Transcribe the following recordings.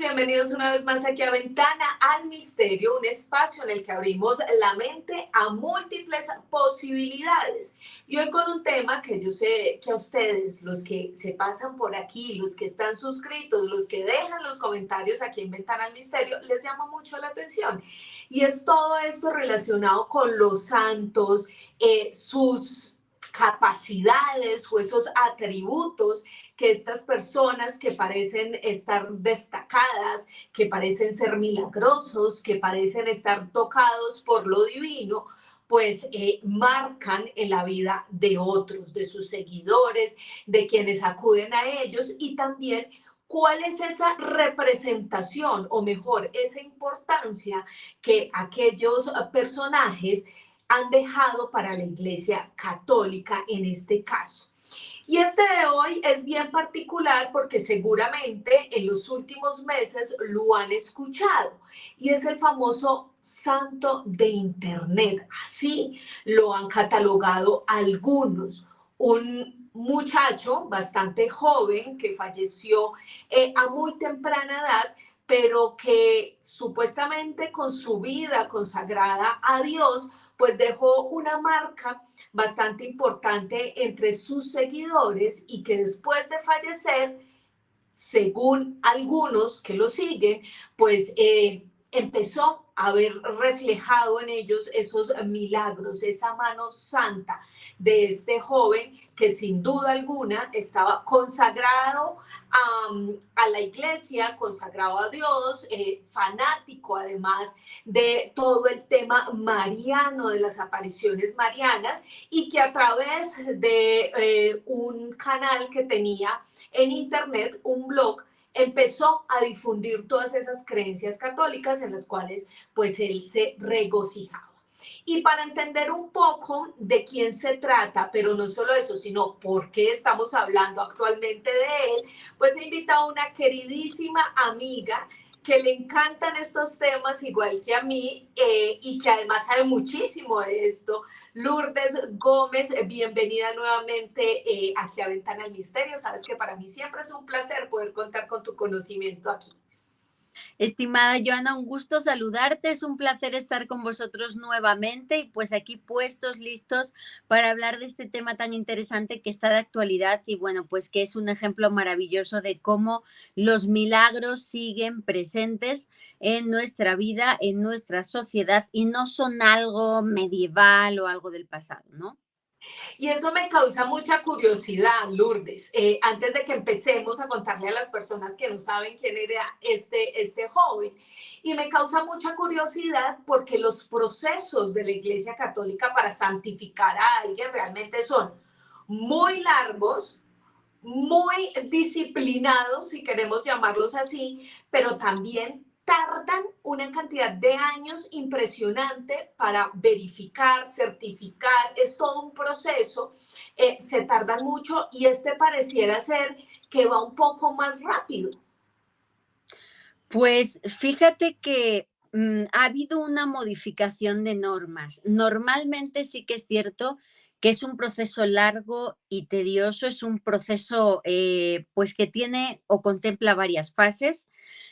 bienvenidos una vez más aquí a Ventana al Misterio, un espacio en el que abrimos la mente a múltiples posibilidades. Y hoy con un tema que yo sé que a ustedes, los que se pasan por aquí, los que están suscritos, los que dejan los comentarios aquí en Ventana al Misterio, les llama mucho la atención. Y es todo esto relacionado con los santos, sus capacidades o esos atributos que estas personas que parecen estar destacadas, que parecen ser milagrosos, que parecen estar tocados por lo divino, pues marcan en la vida de otros, de sus seguidores, de quienes acuden a ellos y también cuál es esa representación o mejor, esa importancia que aquellos personajes han dejado para la Iglesia Católica en este caso. Y este de hoy es bien particular porque seguramente en los últimos meses lo han escuchado y es el famoso santo de Internet. Así lo han catalogado algunos. Un muchacho bastante joven que falleció a muy temprana edad, pero que supuestamente con su vida consagrada a Dios, pues dejó una marca bastante importante entre sus seguidores y que después de fallecer, según algunos que lo siguen, pues empezó a ver reflejado en ellos esos milagros, esa mano santa de este joven que sin duda alguna estaba consagrado a la iglesia, consagrado a Dios, fanático además de todo el tema mariano, de las apariciones marianas, y que a través de un canal que tenía en internet, un blog, empezó a difundir todas esas creencias católicas en las cuales pues él se regocijaba. Y para entender un poco de quién se trata, pero no solo eso, sino por qué estamos hablando actualmente de él, pues he invitado a una queridísima amiga que le encantan estos temas igual que a mí y que además sabe muchísimo de esto. Lourdes Gómez, bienvenida nuevamente aquí a Ventana al Misterio. Sabes que para mí siempre es un placer poder contar con tu conocimiento aquí. Estimada Joana, un gusto saludarte, es un placer estar con vosotros nuevamente y pues aquí puestos, listos para hablar de este tema tan interesante que está de actualidad y bueno, pues que es un ejemplo maravilloso de cómo los milagros siguen presentes en nuestra vida, en nuestra sociedad y no son algo medieval o algo del pasado, ¿no? Y eso me causa mucha curiosidad, Lourdes. Antes de que empecemos a contarle a las personas que no saben quién era este joven. Y me causa mucha curiosidad porque los procesos de la Iglesia Católica para santificar a alguien realmente son muy largos, muy disciplinados, si queremos llamarlos así, pero también tardan una cantidad de años impresionante para verificar, certificar, es todo un proceso, se tardan mucho y este pareciera ser que va un poco más rápido. Pues fíjate que ha habido una modificación de normas. Normalmente sí que es cierto que es un proceso largo y tedioso, es un proceso pues que tiene o contempla varias fases.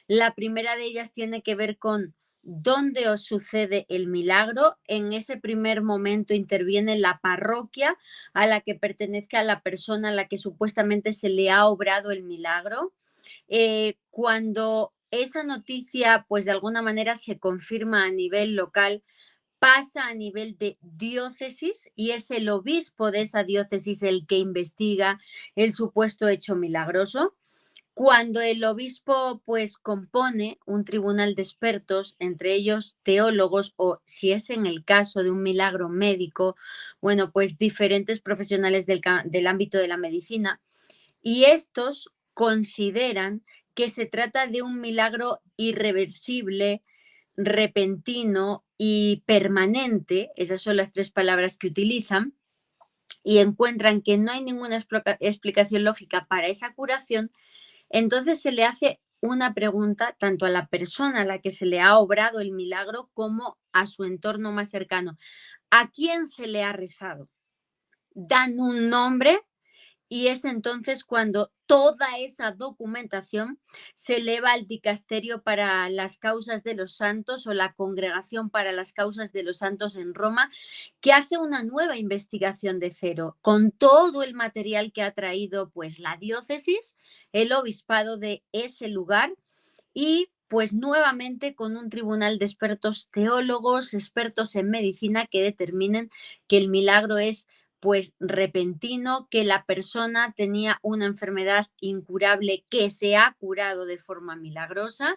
La primera de ellas tiene que ver con dónde os sucede el milagro. En ese primer momento interviene la parroquia a la que pertenezca la persona a la que supuestamente se le ha obrado el milagro. Cuando esa noticia, pues de alguna manera se confirma a nivel local, pasa a nivel de diócesis y es el obispo de esa diócesis el que investiga el supuesto hecho milagroso. Cuando el obispo pues compone un tribunal de expertos, entre ellos teólogos o si es en el caso de un milagro médico, bueno, pues diferentes profesionales del ámbito de la medicina, y estos consideran que se trata de un milagro irreversible, repentino y permanente, esas son las tres palabras que utilizan, y encuentran que no hay ninguna explicación lógica para esa curación. Entonces se le hace una pregunta tanto a la persona a la que se le ha obrado el milagro como a su entorno más cercano. ¿A quién se le ha rezado? Dan un nombre y es entonces cuando toda esa documentación se eleva al dicasterio para las causas de los santos o la congregación para las causas de los santos en Roma, que hace una nueva investigación de cero con todo el material que ha traído pues la diócesis, el obispado de ese lugar y pues nuevamente con un tribunal de expertos teólogos, expertos en medicina que determinen que el milagro es pues repentino, que la persona tenía una enfermedad incurable que se ha curado de forma milagrosa,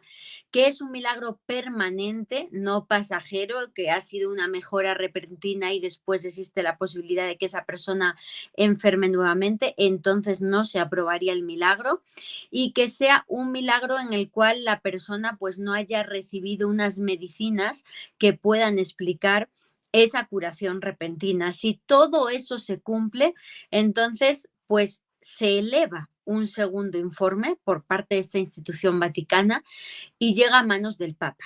que es un milagro permanente, no pasajero, que ha sido una mejora repentina y después existe la posibilidad de que esa persona enferme nuevamente, entonces no se aprobaría el milagro y que sea un milagro en el cual la persona pues no haya recibido unas medicinas que puedan explicar esa curación repentina. Si todo eso se cumple, entonces pues se eleva un segundo informe por parte de esta institución vaticana y llega a manos del Papa.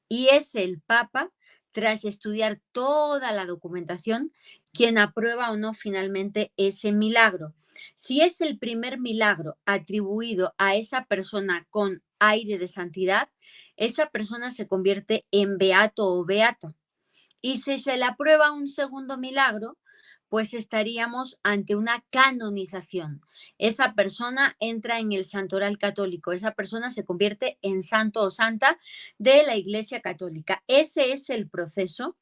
Y es el Papa, tras estudiar toda la documentación, quien aprueba o no finalmente ese milagro. Si es el primer milagro atribuido a esa persona con aire de santidad, esa persona se convierte en beato o beata. Y si se le aprueba un segundo milagro, pues estaríamos ante una canonización. Esa persona entra en el santoral católico, esa persona se convierte en santo o santa de la Iglesia Católica. Ese es el proceso.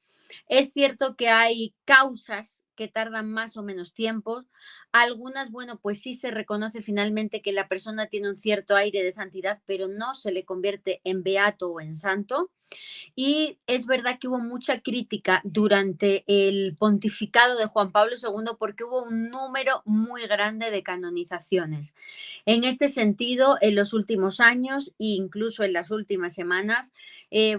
Es cierto que hay causas que tardan más o menos tiempo. Algunas, bueno, pues sí se reconoce finalmente que la persona tiene un cierto aire de santidad, pero no se le convierte en beato o en santo. Y es verdad que hubo mucha crítica durante el pontificado de Juan Pablo II porque hubo un número muy grande de canonizaciones. En este sentido, en los últimos años e incluso en las últimas semanas,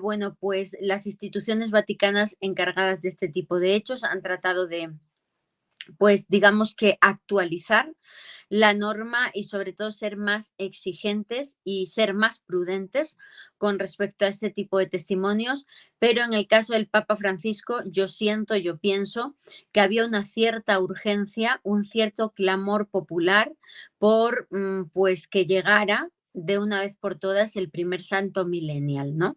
bueno, pues las instituciones vaticanas encargadas de este tipo de hechos han tratado de, pues digamos que actualizar la norma y sobre todo ser más exigentes y ser más prudentes con respecto a este tipo de testimonios, pero en el caso del Papa Francisco yo pienso que había una cierta urgencia, un cierto clamor popular por pues que llegara de una vez por todas el primer santo millennial, ¿no?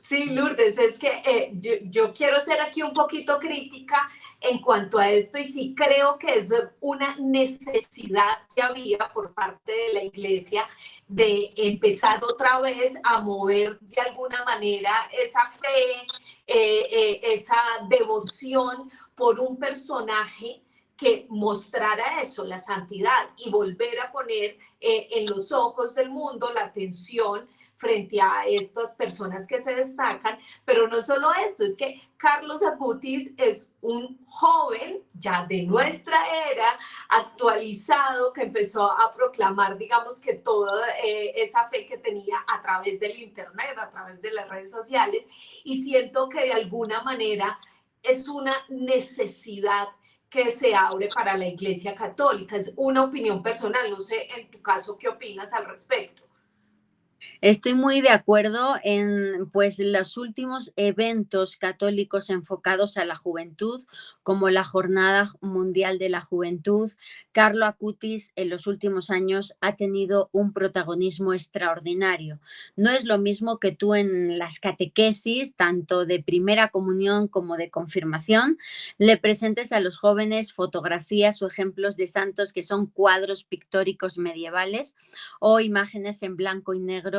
Sí, Lourdes, es que yo quiero ser aquí un poquito crítica en cuanto a esto y sí creo que es una necesidad que había por parte de la iglesia de empezar otra vez a mover de alguna manera esa fe, esa devoción por un personaje que mostrara eso, la santidad y volver a poner en los ojos del mundo la atención frente a estas personas que se destacan, pero no solo esto, es que Carlos Acutis es un joven ya de nuestra era, actualizado, que empezó a proclamar, digamos que toda esa fe que tenía a través del Internet, a través de las redes sociales, y siento que de alguna manera es una necesidad que se abre para la Iglesia Católica. Es una opinión personal, no sé en tu caso qué opinas al respecto. Estoy muy de acuerdo en pues los últimos eventos católicos enfocados a la juventud, como la Jornada Mundial de la Juventud. Carlo Acutis en los últimos años ha tenido un protagonismo extraordinario. No es lo mismo que tú en las catequesis, tanto de primera comunión como de confirmación, le presentes a los jóvenes fotografías o ejemplos de santos que son cuadros pictóricos medievales o imágenes en blanco y negro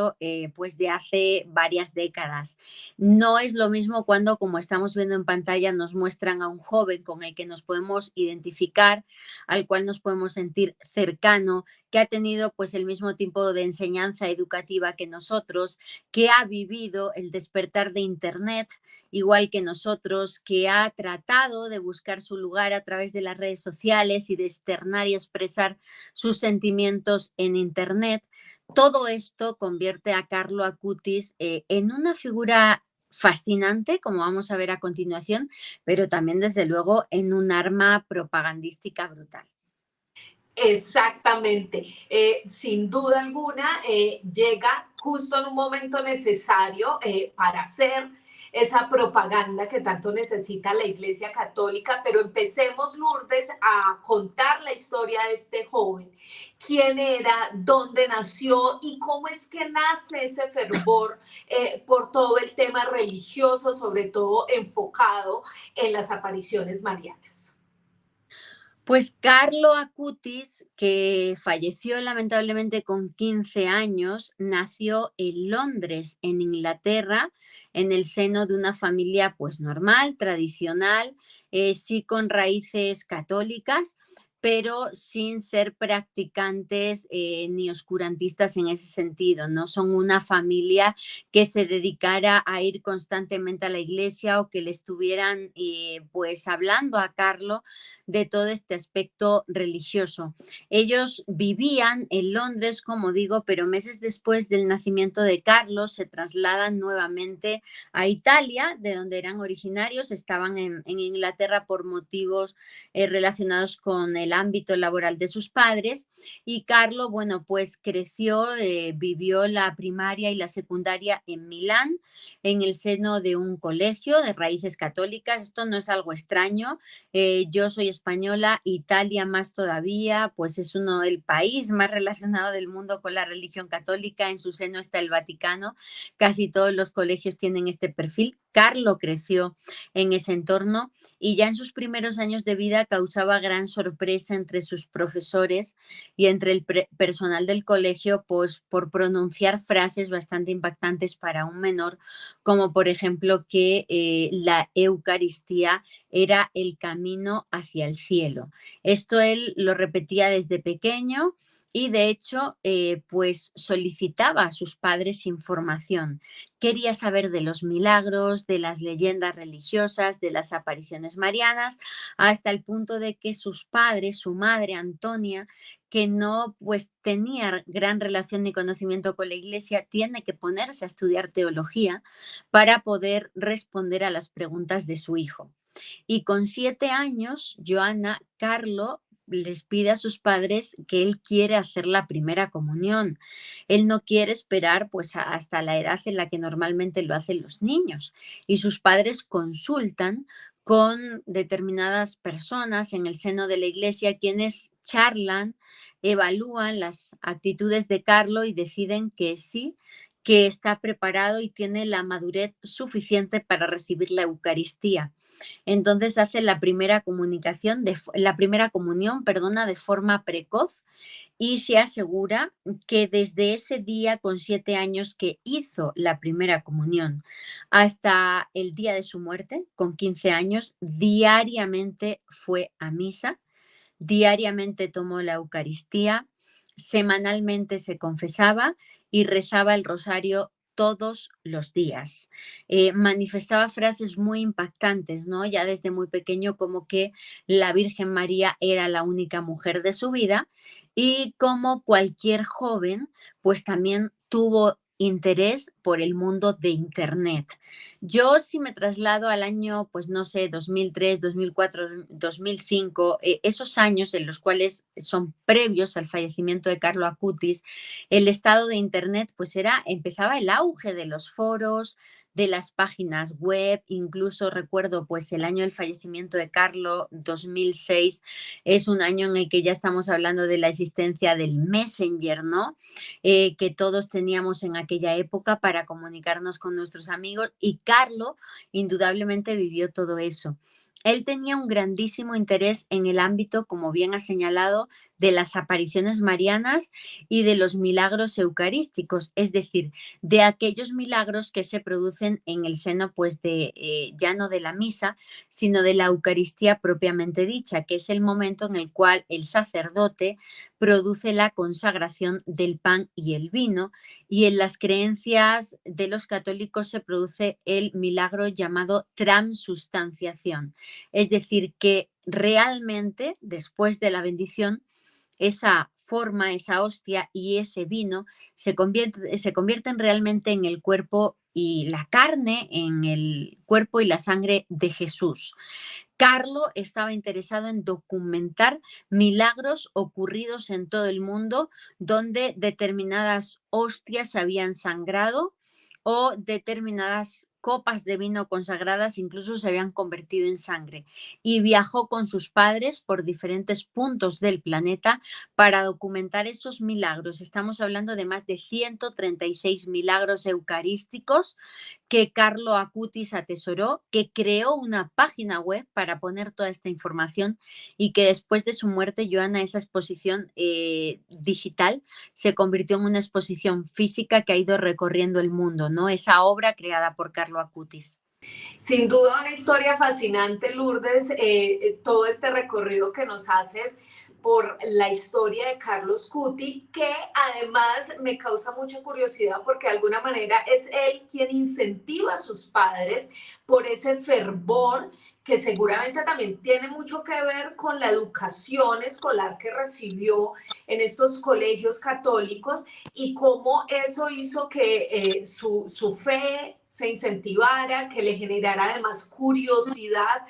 pues de hace varias décadas. No es lo mismo cuando, como estamos viendo en pantalla, nos muestran a un joven con el que nos podemos identificar, al cual nos podemos sentir cercano, que ha tenido pues el mismo tipo de enseñanza educativa que nosotros, que ha vivido el despertar de Internet igual que nosotros, que ha tratado de buscar su lugar a través de las redes sociales y de externar y expresar sus sentimientos en Internet. Todo esto convierte a Carlo Acutis en una figura fascinante, como vamos a ver a continuación, pero también desde luego en un arma propagandística brutal. Exactamente, sin duda alguna llega justo en un momento necesario para hacer esa propaganda que tanto necesita la Iglesia Católica, pero empecemos, Lourdes, a contar la historia de este joven. ¿Quién era? ¿Dónde nació? ¿Y cómo es que nace ese fervor por todo el tema religioso, sobre todo enfocado en las apariciones marianas? Pues Carlo Acutis, que falleció lamentablemente con 15 años, nació en Londres, en Inglaterra, en el seno de una familia pues normal, tradicional, sí con raíces católicas, pero sin ser practicantes ni oscurantistas en ese sentido. No son una familia que se dedicara a ir constantemente a la iglesia o que le estuvieran pues hablando a Carlo de todo este aspecto religioso. Ellos vivían en Londres, como digo, pero meses después del nacimiento de Carlos se trasladan nuevamente a Italia, de donde eran originarios, estaban en Inglaterra por motivos relacionados con el ámbito laboral de sus padres y Carlo, bueno, pues creció, vivió la primaria y la secundaria en Milán, en el seno de un colegio de raíces católicas. Esto no es algo extraño. Yo soy española, Italia más todavía, pues es uno el país más relacionado del mundo con la religión católica, en su seno está el Vaticano, casi todos los colegios tienen este perfil. Carlo creció en ese entorno y ya en sus primeros años de vida causaba gran sorpresa entre sus profesores y entre el personal del colegio, pues por pronunciar frases bastante impactantes para un menor, como por ejemplo que la Eucaristía era el camino hacia el cielo. Esto él lo repetía desde pequeño y de hecho pues solicitaba a sus padres información. Quería saber de los milagros, de las leyendas religiosas, de las apariciones marianas, hasta el punto de que sus padres, su madre Antonia, que no pues tenía gran relación ni conocimiento con la iglesia, tiene que ponerse a estudiar teología para poder responder a las preguntas de su hijo. Y con 7 años, Joana, Carlo les pide a sus padres que él quiere hacer la primera comunión. Él no quiere esperar pues hasta la edad en la que normalmente lo hacen los niños. Y sus padres consultan con determinadas personas en el seno de la iglesia quienes charlan, evalúan las actitudes de Carlo y deciden que sí, que está preparado y tiene la madurez suficiente para recibir la Eucaristía. Entonces hace la primera comunicación, la primera comunión, perdona, de forma precoz y se asegura que desde ese día con 7 años que hizo la primera comunión hasta el día de su muerte, con 15 años, diariamente fue a misa, diariamente tomó la Eucaristía, semanalmente se confesaba y rezaba el rosario todos los días. Manifestaba frases muy impactantes, ¿no? Ya desde muy pequeño, como que la Virgen María era la única mujer de su vida y como cualquier joven, pues también tuvo interés por el mundo de Internet. Yo si me traslado al año, pues no sé, 2003, 2004, 2005, esos años en los cuales son previos al fallecimiento de Carlo Acutis, el estado de Internet pues empezaba el auge de los foros, de las páginas web, incluso recuerdo pues el año del fallecimiento de Carlo, 2006, es un año en el que ya estamos hablando de la existencia del Messenger, ¿no? Que todos teníamos en aquella época para comunicarnos con nuestros amigos y Carlo indudablemente vivió todo eso. Él tenía un grandísimo interés en el ámbito, como bien ha señalado, de las apariciones marianas y de los milagros eucarísticos, es decir, de aquellos milagros que se producen en el seno, pues, de ya no de la misa, sino de la Eucaristía propiamente dicha, que es el momento en el cual el sacerdote produce la consagración del pan y el vino, y en las creencias de los católicos se produce el milagro llamado transustanciación, es decir, que realmente después de la bendición esa forma, esa hostia y ese vino se convierten realmente en el cuerpo y la carne, en el cuerpo y la sangre de Jesús. Carlo estaba interesado en documentar milagros ocurridos en todo el mundo donde determinadas hostias habían sangrado o determinadas copas de vino consagradas incluso se habían convertido en sangre, y viajó con sus padres por diferentes puntos del planeta para documentar esos milagros. Estamos hablando de más de 136 milagros eucarísticos que Carlo Acutis atesoró, que creó una página web para poner toda esta información, y que después de su muerte, Joana, esa exposición digital se convirtió en una exposición física que ha ido recorriendo el mundo, ¿no? Esa obra creada por Carlo Acutis. Sin duda una historia fascinante, Lourdes, todo este recorrido que nos haces por la historia de Carlos Cuti, que además me causa mucha curiosidad porque de alguna manera es él quien incentiva a sus padres por ese fervor que seguramente también tiene mucho que ver con la educación escolar que recibió en estos colegios católicos y cómo eso hizo que su fe se incentivara, que le generara además curiosidad,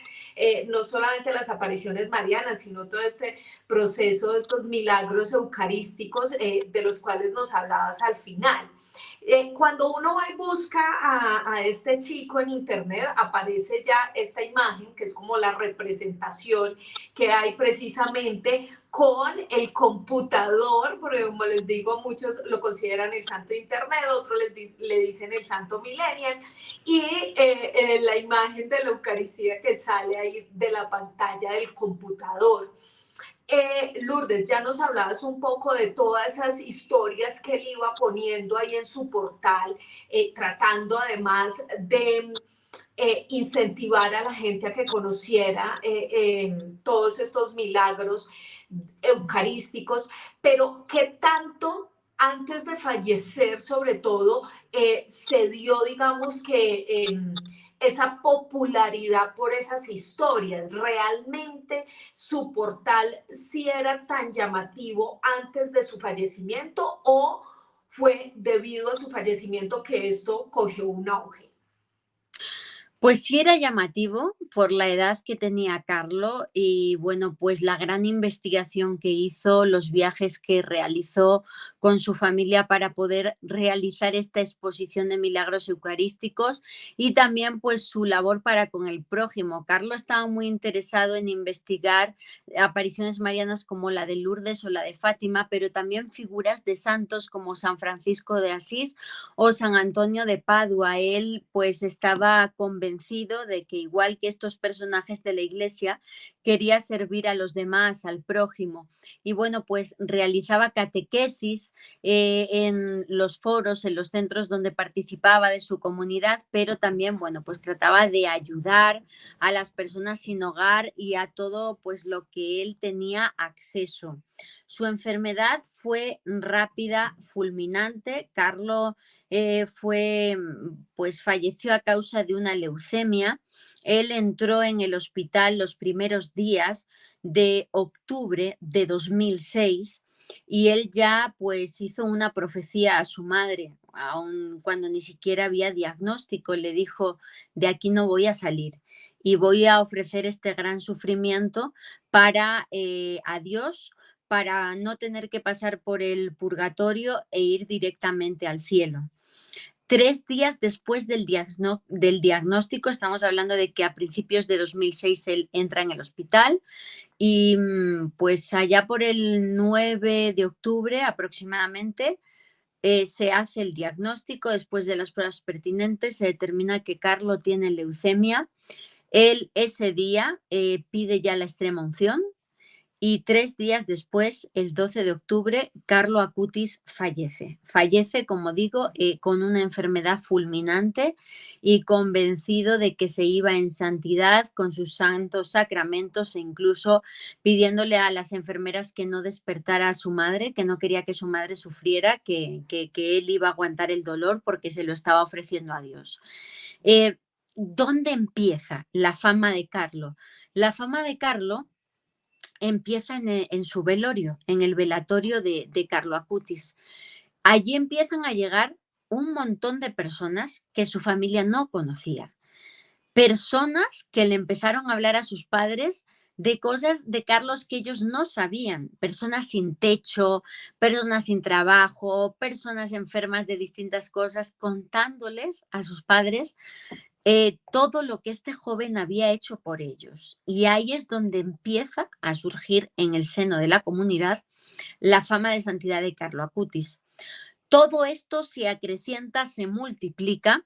no solamente las apariciones marianas, sino todo este proceso de estos milagros eucarísticos de los cuales nos hablabas al final. Cuando uno va y busca a este chico en internet, aparece ya esta imagen que es como la representación que hay precisamente con el computador, porque como les digo, muchos lo consideran el santo internet, otros le dicen el santo millennial, y la imagen de la Eucaristía que sale ahí de la pantalla del computador. Lourdes, ya nos hablabas un poco de todas esas historias que él iba poniendo ahí en su portal, tratando además de incentivar a la gente a que conociera todos estos milagros eucarísticos, pero ¿qué tanto antes de fallecer, sobre todo, se dio, digamos que, esa popularidad por esas historias? ¿Realmente su portal sí era tan llamativo antes de su fallecimiento o fue debido a su fallecimiento que esto cogió un auge? Pues sí era llamativo por la edad que tenía Carlo y bueno, pues la gran investigación que hizo, los viajes que realizó con su familia para poder realizar esta exposición de milagros eucarísticos, y también pues su labor para con el prójimo. Carlo estaba muy interesado en investigar apariciones marianas como la de Lourdes o la de Fátima, pero también figuras de santos como San Francisco de Asís o San Antonio de Padua. Él pues estaba convencido de que, igual que estos personajes de la Iglesia, quería servir a los demás, al prójimo. Y bueno, pues realizaba catequesis en los foros, en los centros donde participaba de su comunidad, pero también, bueno, pues trataba de ayudar a las personas sin hogar y a todo pues lo que él tenía acceso. Su enfermedad fue rápida, fulminante. Carlo pues falleció a causa de una leucemia. Él entró en el hospital los primeros días de octubre de 2006, y él ya pues hizo una profecía a su madre, aun cuando ni siquiera había diagnóstico. Le dijo: de aquí no voy a salir y voy a ofrecer este gran sufrimiento para a Dios, para no tener que pasar por el purgatorio e ir directamente al cielo. 3 días después del diagnóstico, estamos hablando de que a principios de 2006 él entra en el hospital, y pues allá por el 9 de octubre aproximadamente se hace el diagnóstico. Después de las pruebas pertinentes se determina que Carlo tiene leucemia. Él ese día pide ya la extrema unción, y 3 días después, el 12 de octubre, Carlo Acutis fallece. Fallece, como digo, con una enfermedad fulminante, y convencido de que se iba en santidad con sus santos sacramentos, e incluso pidiéndole a las enfermeras que no despertara a su madre, que no quería que su madre sufriera, que él iba a aguantar el dolor porque se lo estaba ofreciendo a Dios. Eh, ¿Dónde empieza la fama de Carlo? La fama de Carlo empieza en su velorio, en el velatorio de Carlo Acutis. Allí empiezan a llegar un montón de personas que su familia no conocía. Personas que le empezaron a hablar a sus padres de cosas de Carlos que ellos no sabían. Personas sin techo, personas sin trabajo, personas enfermas de distintas cosas, contándoles a sus padres todo lo que este joven había hecho por ellos. Y ahí es donde empieza a surgir en el seno de la comunidad la fama de santidad de Carlo Acutis. Todo esto se acrecienta, se multiplica.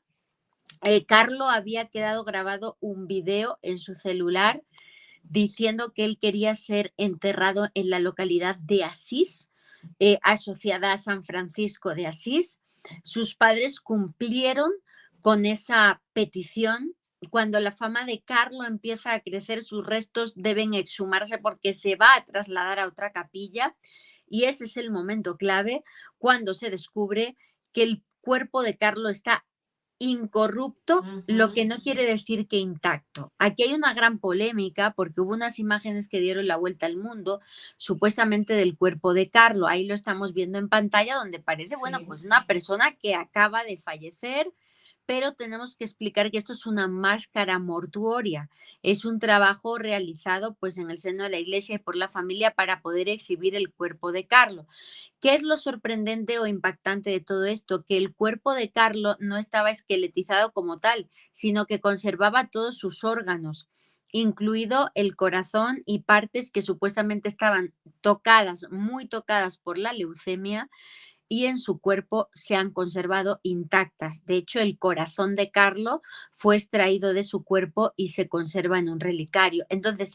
Carlo había quedado grabado un video en su celular diciendo que él quería ser enterrado en la localidad de Asís, asociada a San Francisco de Asís. Sus padres cumplieron con esa petición. Cuando la fama de Carlo empieza a crecer, sus restos deben exhumarse porque se va a trasladar a otra capilla, y ese es el momento clave cuando se descubre que el cuerpo de Carlo está incorrupto, lo que no quiere decir que intacto. Aquí hay una gran polémica porque hubo unas imágenes que dieron la vuelta al mundo, supuestamente del cuerpo de Carlo. Ahí lo estamos viendo en pantalla, donde parece, bueno, Sí. pues una persona que acaba de fallecer, pero tenemos que explicar que esto es una máscara mortuoria. Es un trabajo realizado pues en el seno de la iglesia y por la familia para poder exhibir el cuerpo de Carlo. ¿Qué es lo sorprendente o impactante de todo esto? Que el cuerpo de Carlo no estaba esqueletizado como tal, sino que conservaba todos sus órganos, incluido el corazón y partes que supuestamente estaban tocadas, muy tocadas por la leucemia, y en su cuerpo se han conservado intactas. De hecho, el corazón de Carlo fue extraído de su cuerpo y se conserva en un relicario. Entonces,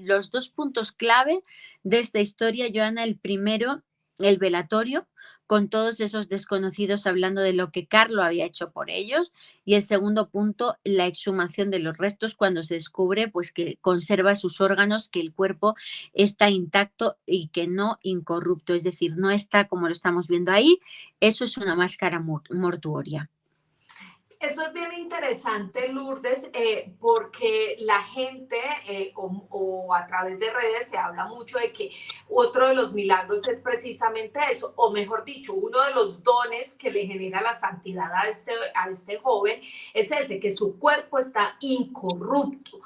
los dos puntos clave de esta historia, Joana, el primero, el velatorio, con todos esos desconocidos hablando de lo que Carlo había hecho por ellos, y el segundo punto, la exhumación de los restos cuando se descubre pues que conserva sus órganos, que el cuerpo está intacto y que no incorrupto, es decir, no está como lo estamos viendo ahí. Eso es una máscara mortuoria. Esto es bien interesante, Lourdes, porque la gente o a través de redes se habla mucho de que otro de los milagros es precisamente eso, o mejor dicho, uno de los dones que le genera la santidad a este joven es ese, que su cuerpo está incorrupto.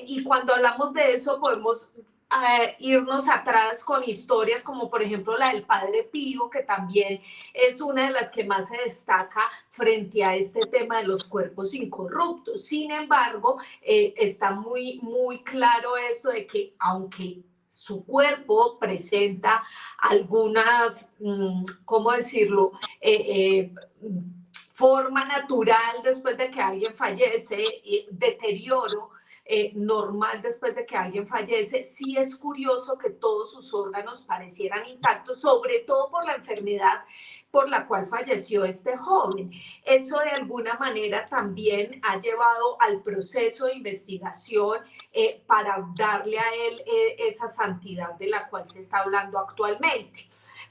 Y cuando hablamos de eso podemos irnos atrás con historias como por ejemplo la del Padre Pío, que también es una de las que más se destaca frente a este tema de los cuerpos incorruptos. Sin embargo, está muy claro eso de que aunque su cuerpo presenta algunas, ¿cómo decirlo? Forma natural después de que alguien fallece, deterioro, normal después de que alguien fallece. Sí es curioso que todos sus órganos parecieran intactos, sobre todo por la enfermedad por la cual falleció este joven. Eso de alguna manera también ha llevado al proceso de investigación para darle a él esa santidad de la cual se está hablando actualmente.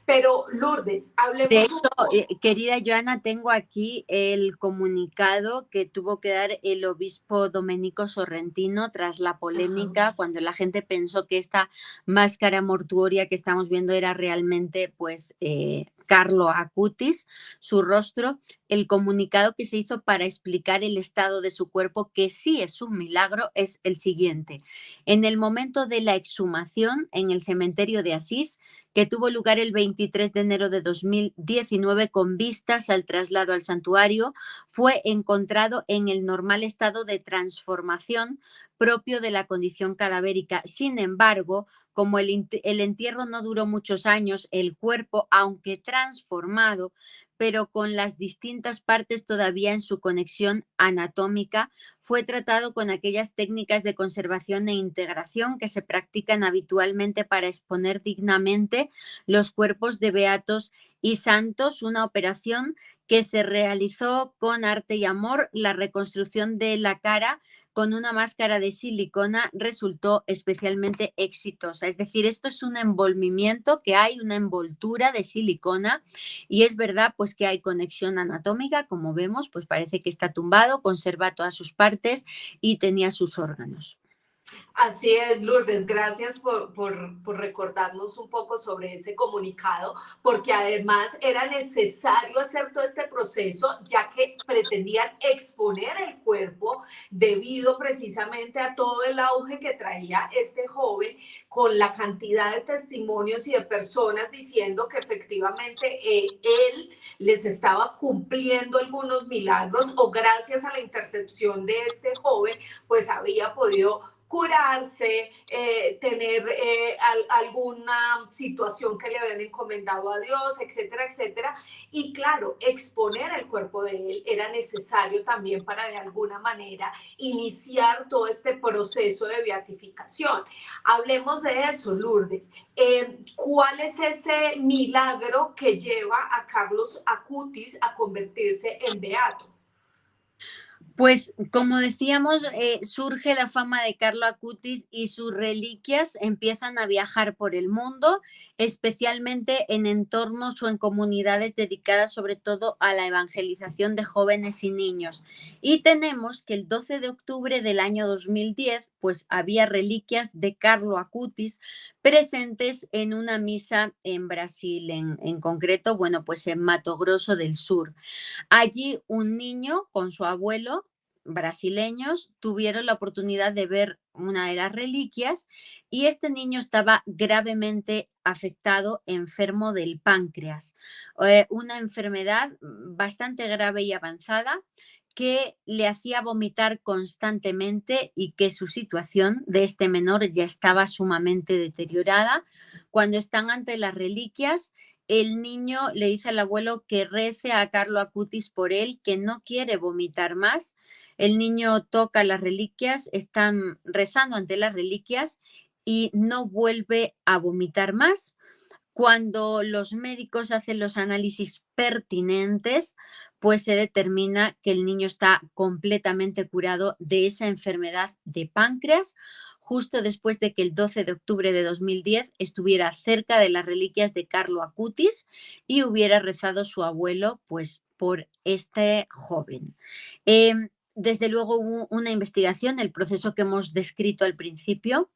Pero Lourdes, De hablemos hecho, un poco. querida Joana, tengo aquí el comunicado que tuvo que dar el obispo Domenico Sorrentino tras la Ajá. polémica, cuando la gente pensó que esta máscara mortuoria que estamos viendo era realmente, pues, Carlo Acutis, su rostro. El comunicado que se hizo para explicar el estado de su cuerpo, que sí es un milagro, es el siguiente. En el momento de la exhumación en el cementerio de Asís, que tuvo lugar el 23 de enero de 2019 con vistas al traslado al santuario, fue encontrado en el normal estado de transformación propio de la condición cadavérica. Sin embargo, como el entierro no duró muchos años, el cuerpo, aunque transformado, pero con las distintas partes todavía en su conexión anatómica, fue tratado con aquellas técnicas de conservación e integración que se practican habitualmente para exponer dignamente los cuerpos de beatos y santos, una operación que se realizó con arte y amor. La reconstrucción de la cara con una máscara de silicona resultó especialmente exitosa. Es decir, esto es un envolvimiento, que hay una envoltura de silicona, y es verdad pues que hay conexión anatómica, como vemos, pues parece que está tumbado, conserva todas sus partes y tenía sus órganos. Así es, Lourdes, gracias por recordarnos un poco sobre ese comunicado, porque además era necesario hacer todo este proceso, ya que pretendían exponer el cuerpo debido precisamente a todo el auge que traía este joven, con la cantidad de testimonios y de personas diciendo que efectivamente él les estaba cumpliendo algunos milagros, o gracias a la intercepción de este joven, pues había podido curarse, tener alguna situación que le habían encomendado a Dios, etcétera, etcétera. Y claro, exponer el cuerpo de él era necesario también para de alguna manera iniciar todo este proceso de beatificación. Hablemos de eso, Lourdes. ¿Cuál es ese milagro que lleva a Carlos Acutis a convertirse en beato? Pues, como decíamos, surge la fama de Carlo Acutis y sus reliquias empiezan a viajar por el mundo, especialmente en entornos o en comunidades dedicadas sobre todo a la evangelización de jóvenes y niños. Y tenemos que el 12 de octubre del año 2010, pues había reliquias de Carlo Acutis presentes en una misa en Brasil, en concreto, bueno, pues en Mato Grosso del Sur. Allí un niño con su abuelo, brasileños, tuvieron la oportunidad de ver una de las reliquias y este niño estaba gravemente afectado, enfermo del páncreas, una enfermedad bastante grave y avanzada que le hacía vomitar constantemente y que su situación de este menor ya estaba sumamente deteriorada. Cuando están ante las reliquias, el niño le dice al abuelo que rece a Carlo Acutis por él, que no quiere vomitar más. El niño toca las reliquias, están rezando ante las reliquias y no vuelve a vomitar más. Cuando los médicos hacen los análisis pertinentes, pues se determina que el niño está completamente curado de esa enfermedad de páncreas, justo después de que el 12 de octubre de 2010 estuviera cerca de las reliquias de Carlo Acutis y hubiera rezado su abuelo, pues, por este joven. Desde luego hubo una investigación, el proceso que hemos descrito al principio,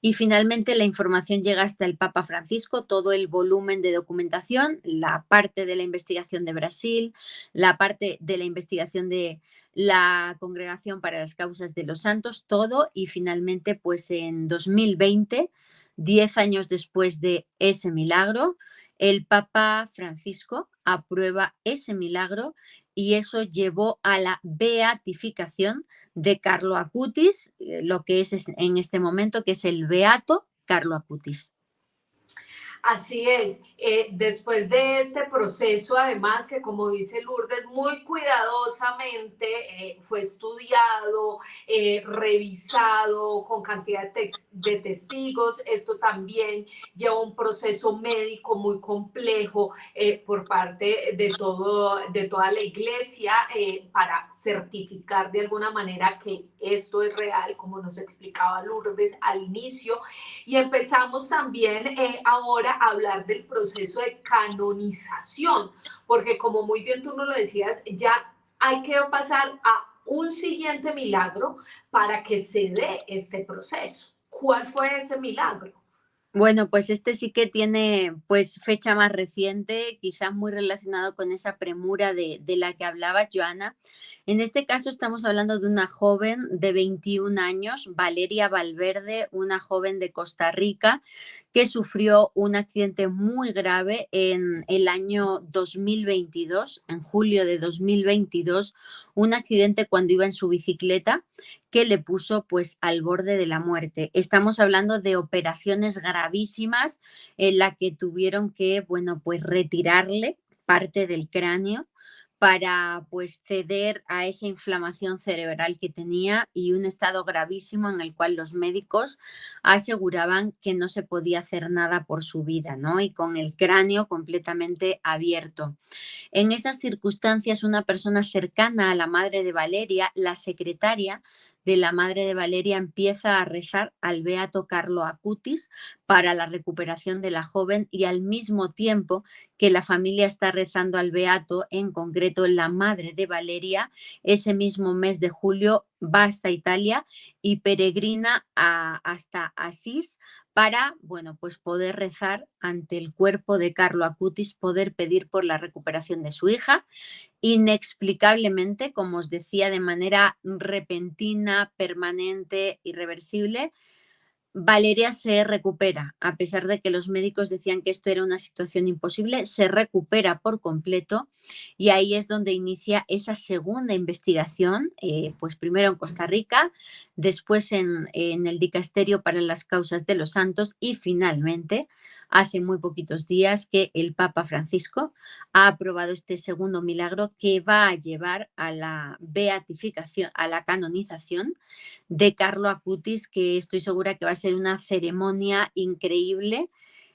y finalmente la información llega hasta el Papa Francisco, todo el volumen de documentación, la parte de la investigación de Brasil, la parte de la investigación de la Congregación para las Causas de los Santos, todo, y finalmente, pues en 2020, 10 años después de ese milagro, el Papa Francisco aprueba ese milagro y eso llevó a la beatificación de Carlo Acutis, lo que es en este momento, que es el beato Carlo Acutis. Así es, después de este proceso, además que como dice Lourdes, muy cuidadosamente fue estudiado, revisado con cantidad de testigos, esto también lleva un proceso médico muy complejo por parte de toda la iglesia para certificar de alguna manera que esto es real, como nos explicaba Lourdes al inicio, y empezamos también ahora a hablar del proceso de canonización, porque como muy bien tú nos lo decías, ya hay que pasar a un siguiente milagro para que se dé este proceso. ¿Cuál fue ese milagro? Bueno, pues este sí que tiene pues fecha más reciente, quizás muy relacionado con esa premura de la que hablabas, Joana. En este caso estamos hablando de una joven de 21 años, Valeria Valverde, una joven de Costa Rica que sufrió un accidente muy grave en el año 2022, en julio de 2022, un accidente cuando iba en su bicicleta que le puso pues al borde de la muerte. Estamos hablando de operaciones gravísimas en la que tuvieron que, bueno, pues retirarle parte del cráneo para pues ceder a esa inflamación cerebral que tenía y un estado gravísimo en el cual los médicos aseguraban que no se podía hacer nada por su vida, ¿no? Y con el cráneo completamente abierto. En esas circunstancias, una persona cercana a la madre de Valeria, la secretaria de la madre de Valeria, empieza a rezar al beato Carlo Acutis para la recuperación de la joven y al mismo tiempo que la familia está rezando al Beato, en concreto la madre de Valeria, ese mismo mes de julio va hasta Italia y peregrina hasta Asís para, bueno, pues poder rezar ante el cuerpo de Carlo Acutis, poder pedir por la recuperación de su hija. Inexplicablemente, como os decía, de manera repentina, permanente, irreversible, Valeria se recupera, a pesar de que los médicos decían que esto era una situación imposible, se recupera por completo y ahí es donde inicia esa segunda investigación, pues primero en Costa Rica, después en el Dicasterio para las Causas de los Santos y finalmente, hace muy poquitos días, que el Papa Francisco ha aprobado este segundo milagro que va a llevar a la beatificación, a la canonización de Carlo Acutis, que estoy segura que va a ser una ceremonia increíble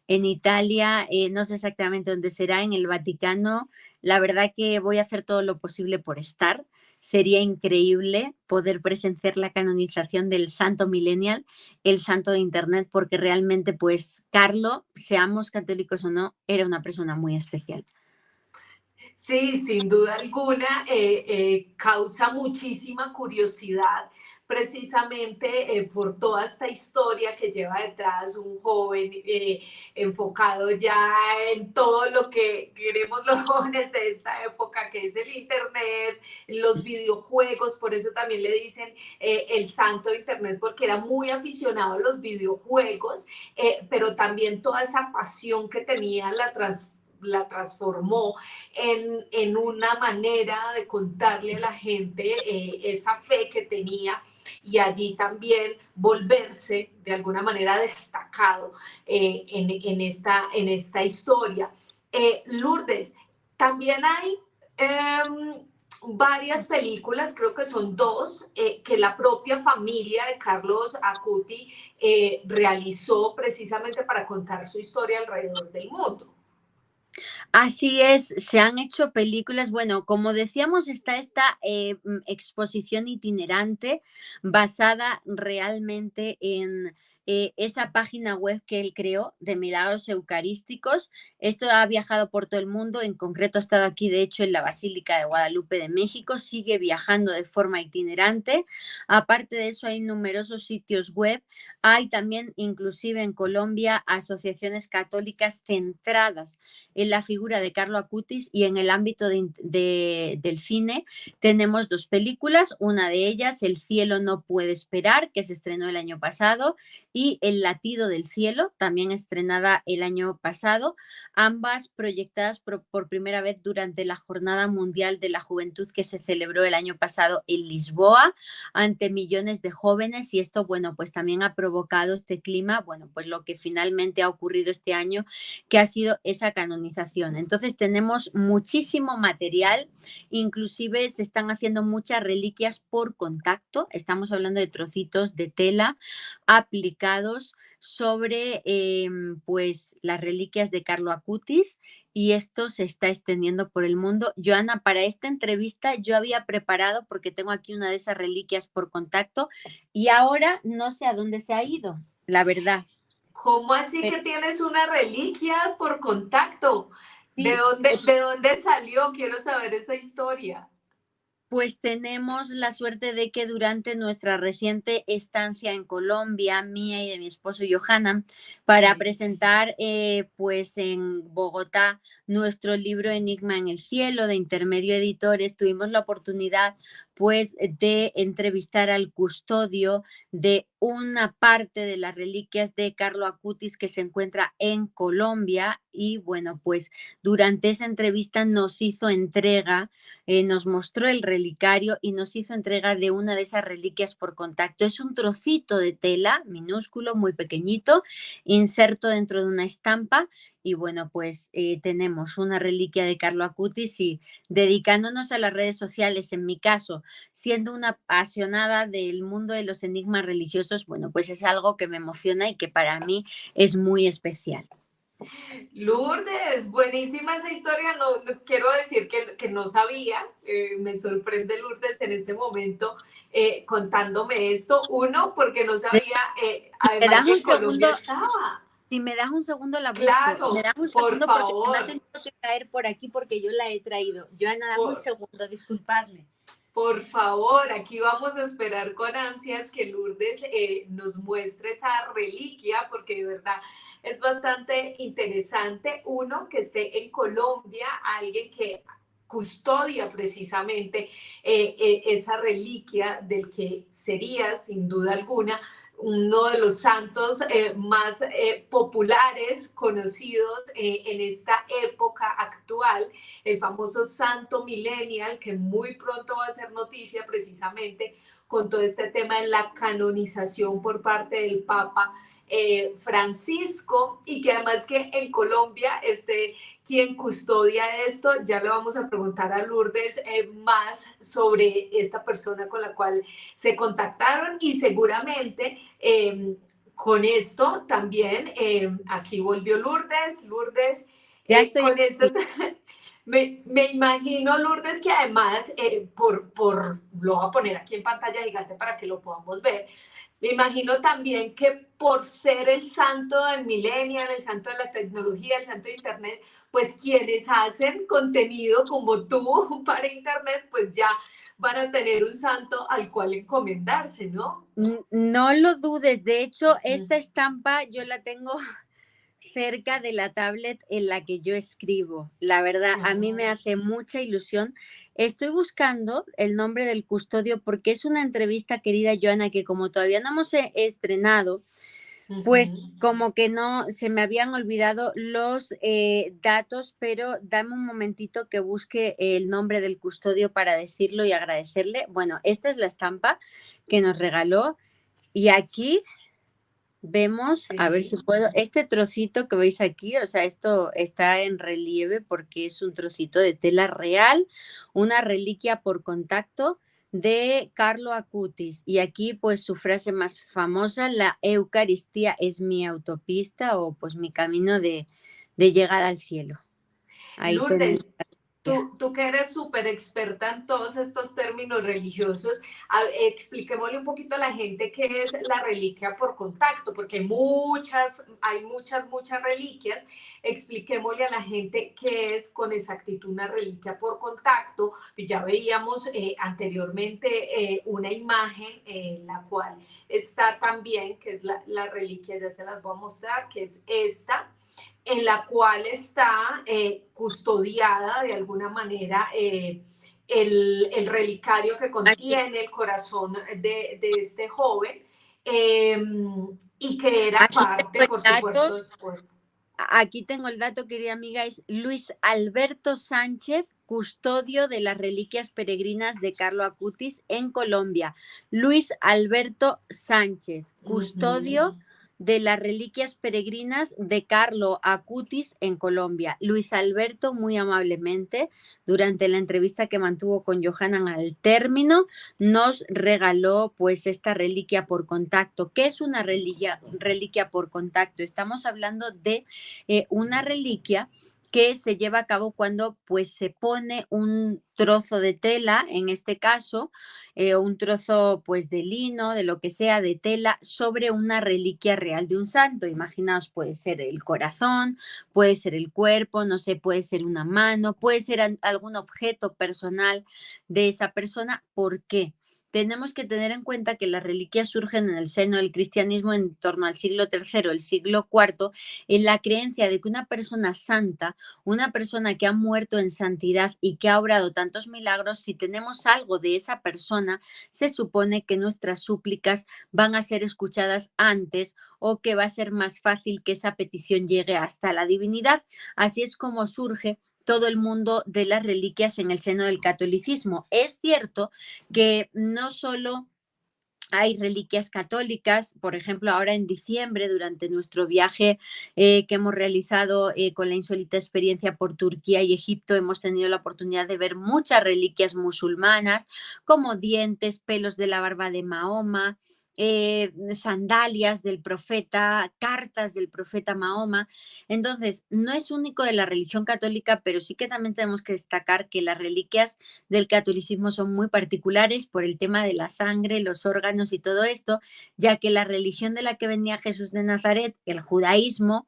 en Italia, no sé exactamente dónde será, en el Vaticano. La verdad que voy a hacer todo lo posible por estar. Sería increíble poder presenciar la canonización del Santo Millennial, el santo de Internet, porque realmente, pues, Carlo, seamos católicos o no, era una persona muy especial. Sí, sin duda alguna, causa muchísima curiosidad precisamente por toda esta historia que lleva detrás un joven enfocado ya en todo lo que queremos los jóvenes de esta época, que es el Internet, los videojuegos. Por eso también le dicen el santo de Internet, porque era muy aficionado a los videojuegos, pero también toda esa pasión que tenía la transformó en una manera de contarle a la gente esa fe que tenía, y allí también volverse de alguna manera destacado en esta historia. Lourdes, también hay varias películas, creo que son dos, que la propia familia de Carlos Acuti realizó precisamente para contar su historia alrededor del mundo. Así es, se han hecho películas. Bueno, como decíamos, está esta exposición itinerante basada realmente en esa página web que él creó de Milagros Eucarísticos. Esto ha viajado por todo el mundo, en concreto ha estado aquí, de hecho, en la Basílica de Guadalupe de México, sigue viajando de forma itinerante. Aparte de eso, hay numerosos sitios web. Hay también, inclusive en Colombia, asociaciones católicas centradas en la figura de Carlo Acutis, y en el ámbito del cine tenemos dos películas, una de ellas, El cielo no puede esperar, que se estrenó el año pasado, y El latido del cielo, también estrenada el año pasado, ambas proyectadas por primera vez durante la Jornada Mundial de la Juventud que se celebró el año pasado en Lisboa ante millones de jóvenes, y esto, bueno, pues también ha provocado este clima, bueno, pues lo que finalmente ha ocurrido este año, que ha sido esa canonización. Entonces tenemos muchísimo material, inclusive se están haciendo muchas reliquias por contacto, estamos hablando de trocitos de tela aplicados sobre pues las reliquias de Carlo Acutis, y esto se está extendiendo por el mundo. Joana, para esta entrevista yo había preparado, porque tengo aquí una de esas reliquias por contacto y ahora no sé a dónde se ha ido, la verdad. ¿Cómo así Pero que tienes una reliquia por contacto? sí, De dónde salió? Quiero saber esa historia. pues tenemos la suerte de que durante nuestra reciente estancia en Colombia, mía y de mi esposo Johanna, para Sí. presentar pues en Bogotá nuestro libro Enigma en el cielo de Intermedio Editores, tuvimos la oportunidad pues de entrevistar al custodio de una parte de las reliquias de Carlo Acutis que se encuentra en Colombia, y bueno, pues durante esa entrevista nos hizo entrega, nos mostró el relicario y nos hizo entrega de una de esas reliquias por contacto. Es un trocito de tela minúsculo, muy pequeñito, inserto dentro de una estampa, y bueno, pues tenemos una reliquia de Carlo Acutis, y dedicándonos a las redes sociales, en mi caso, siendo una apasionada del mundo de los enigmas religiosos, bueno, pues es algo que me emociona y que para mí es muy especial. Lourdes, buenísima esa historia. No, quiero decir que no sabía. Me sorprende Lourdes en este momento contándome esto. Uno, porque no sabía, ¿Me además das que un en Colombia segundo? estaba. Si me das un segundo la busco. Claro, Me das un por segundo porque me ha favor, tenido que caer por aquí porque yo la he traído. Joana, dame un por, segundo, disculparme. por favor, aquí vamos a esperar con ansias que Lourdes nos muestre esa reliquia, porque de verdad es bastante interesante, uno, que esté en Colombia, alguien que custodia precisamente esa reliquia del que sería, sin duda alguna, uno de los santos más populares, conocidos en esta época actual, el famoso santo millennial, que muy pronto va a ser noticia precisamente con todo este tema de la canonización por parte del Papa Francisco, y que además que en Colombia quien custodia esto, ya le vamos a preguntar a Lourdes más sobre esta persona con la cual se contactaron, y seguramente con esto también, aquí volvió Lourdes, Ya estoy con esto aquí. me imagino, Lourdes, que además, lo voy a poner aquí en pantalla gigante para que lo podamos ver, me imagino también que por ser el santo del millennial, el santo de la tecnología, el santo de Internet, pues quienes hacen contenido como tú para Internet, pues ya van a tener un santo al cual encomendarse, ¿no? No lo dudes. De hecho, Ujú. esta estampa yo la tengo cerca de la tablet en la que yo escribo. La verdad, a mí me Ah, hace mucha ilusión. Estoy buscando el nombre del custodio porque es una entrevista, querida Joana, que como todavía no hemos estrenado, pues ujú. como que no, se me habían olvidado los datos, pero dame un momentito que busque el nombre del custodio para decirlo y agradecerle. Bueno, esta es la estampa que nos regaló y aquí vemos, a ver si Sí. puedo, este trocito que veis aquí, o sea, esto está en relieve porque es un trocito de tela real, una reliquia por contacto de Carlo Acutis. Y aquí, pues, su frase más famosa, la Eucaristía es mi autopista o pues mi camino de llegar al cielo. Ahí tenéis Lourdes, la reliquia. tú que eres súper experta en todos estos términos religiosos, expliquémosle un poquito a la gente qué es la reliquia por contacto, porque muchas reliquias. Expliquémosle a la gente qué es con exactitud una reliquia por contacto. Ya veíamos anteriormente una imagen en la cual está también, que es la reliquia, ya se las voy a mostrar, que es esta, en la cual está custodiada de alguna manera el relicario que Aquí, contiene el corazón de este joven, eh, y que era aquí parte, tengo el por dato. supuesto, de su cuerpo. Aquí tengo el dato, querida amiga, es Luis Alberto Sánchez, custodio de las reliquias peregrinas de Carlo Acutis en Colombia. Luis Alberto Sánchez, custodio Ujú. de las reliquias peregrinas de Carlo Acutis en Colombia. Luis Alberto, muy amablemente, durante la entrevista que mantuvo con Johanan al término, nos regaló pues esta reliquia por contacto. ¿Qué es una reliquia por contacto? Estamos hablando de una reliquia que se lleva a cabo cuando pues se pone un trozo de tela, en este caso, un trozo pues de lino, de lo que sea, de tela, sobre una reliquia real de un santo. Imaginaos, puede ser el corazón, puede ser el cuerpo, no sé, puede ser una mano, puede ser algún objeto personal de esa persona. ¿Por qué? Tenemos que tener en cuenta que las reliquias surgen en el seno del cristianismo en torno al siglo III, el siglo IV, en la creencia de que una persona santa, una persona que ha muerto en santidad y que ha obrado tantos milagros, si tenemos algo de esa persona, se supone que nuestras súplicas van a ser escuchadas antes o que va a ser más fácil que esa petición llegue hasta la divinidad. Así es como surge todo el mundo de las reliquias en el seno del catolicismo. Es cierto que no solo hay reliquias católicas, por ejemplo, ahora en diciembre, durante nuestro viaje que hemos realizado con la insólita experiencia por Turquía y Egipto, hemos tenido la oportunidad de ver muchas reliquias musulmanas, como dientes, pelos de la barba de Mahoma, sandalias del profeta, cartas del profeta Mahoma. Entonces, no es único de la religión católica, pero sí que también tenemos que destacar que las reliquias del catolicismo son muy particulares por el tema de la sangre, los órganos y todo esto, ya que la religión de la que venía Jesús de Nazaret, el judaísmo,